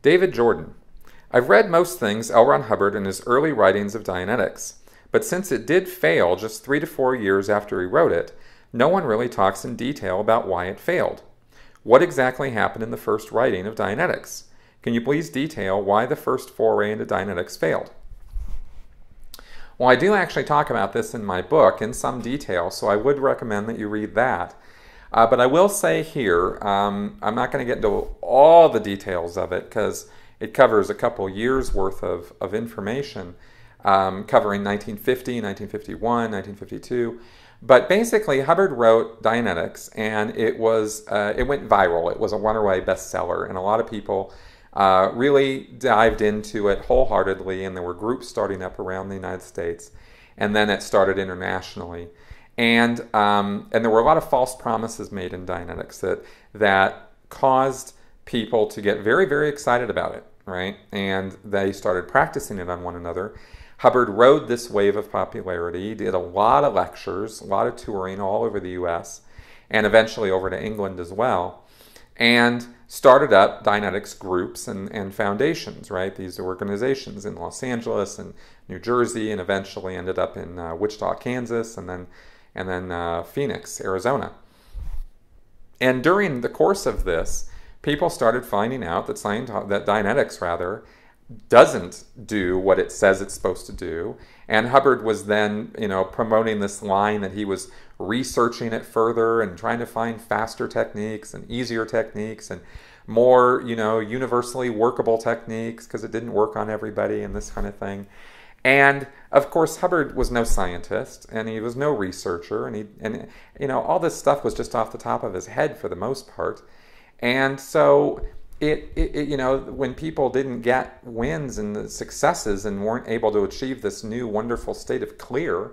David Jordan. I've read most things L. Ron Hubbard in his early writings of Dianetics, but since it did fail just 3 to 4 years after he wrote it, no one really talks in detail about why it failed. What exactly happened in the first writing of Dianetics? Can you please detail why the first foray into Dianetics failed? Well, I do actually talk about this in my book in some detail, so I would recommend that you read that. But I will say here, I'm not going to get into all the details of it because it covers a couple years worth of information, covering 1950, 1951, 1952. But basically, Hubbard wrote Dianetics, and it went viral. It was a runaway bestseller, and a lot of people really dived into it wholeheartedly, and there were groups starting up around the United States, and then it started internationally. And there were a lot of false promises made in Dianetics that caused people to get very, very excited about it, right? And they started practicing it on one another. Hubbard rode this wave of popularity. He did a lot of lectures, a lot of touring all over the U.S., and eventually over to England as well, and started up Dianetics groups and foundations, right? These organizations in Los Angeles and New Jersey, and eventually ended up in Wichita, Kansas, and then Phoenix, Arizona. And during the course of this, people started finding out that Dianetics doesn't do what it says it's supposed to do. And Hubbard was then, promoting this line that he was researching it further and trying to find faster techniques and easier techniques and more, universally workable techniques because it didn't work on everybody and this kind of thing. And of course, Hubbard was no scientist, and he was no researcher, and all this stuff was just off the top of his head for the most part. And so when people didn't get wins and the successes and weren't able to achieve this new wonderful state of clear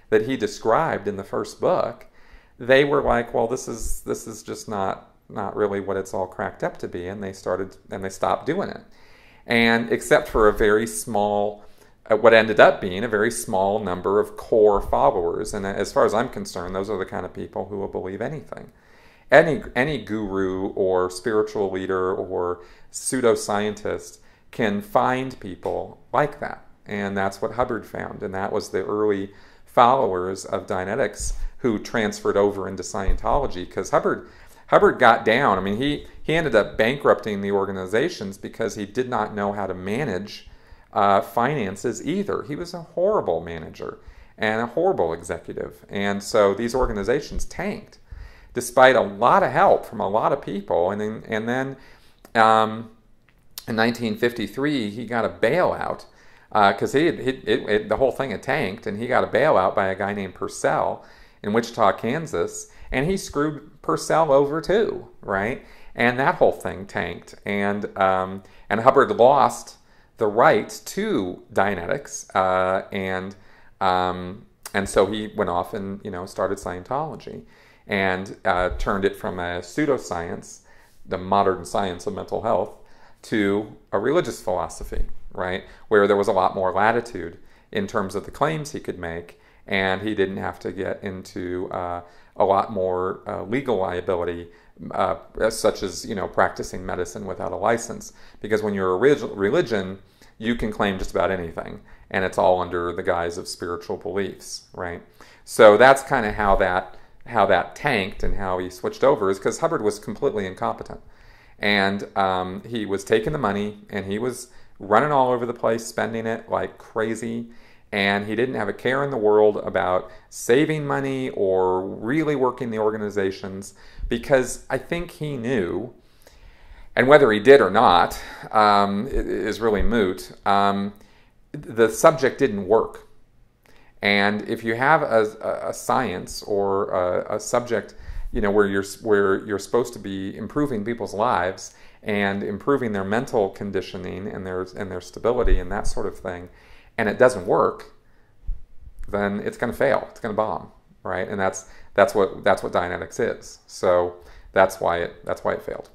that he described in the first book, they were like, well, this is just not really what it's all cracked up to be, and they stopped doing it. And except for a very small, what ended up being a very small number of core followers, and as far as I'm concerned, those are the kind of people who will believe anything. Any guru or spiritual leader or pseudoscientist can find people like that. And that's what Hubbard found. And that was the early followers of Dianetics who transferred over into Scientology. Because Hubbard got down. I mean, he ended up bankrupting the organizations because he did not know how to manage finances either. He was a horrible manager and a horrible executive. And so these organizations tanked, despite a lot of help from a lot of people. And then in 1953, he got a bailout because the whole thing had tanked, and he got a bailout by a guy named Purcell in Wichita, Kansas, and he screwed Purcell over too, right? And that whole thing tanked, and Hubbard lost the rights to Dianetics, and so he went off and started Scientology. And turned it from a pseudoscience, the modern science of mental health, to a religious philosophy, right? Where there was a lot more latitude in terms of the claims he could make, and he didn't have to get into a lot more legal liability, such as practicing medicine without a license. Because when you're a religion, you can claim just about anything, and it's all under the guise of spiritual beliefs, right? So that's kind of how that tanked and how he switched over, is because Hubbard was completely incompetent. And he was taking the money, and he was running all over the place, spending it like crazy, and he didn't have a care in the world about saving money or really working the organizations, because I think he knew, and whether he did or not is really moot, the subject didn't work. And if you have a science or a subject, where you're supposed to be improving people's lives and improving their mental conditioning and their stability and that sort of thing, and it doesn't work, then it's going to fail. It's going to bomb, right? And that's what Dianetics is. So that's why it failed.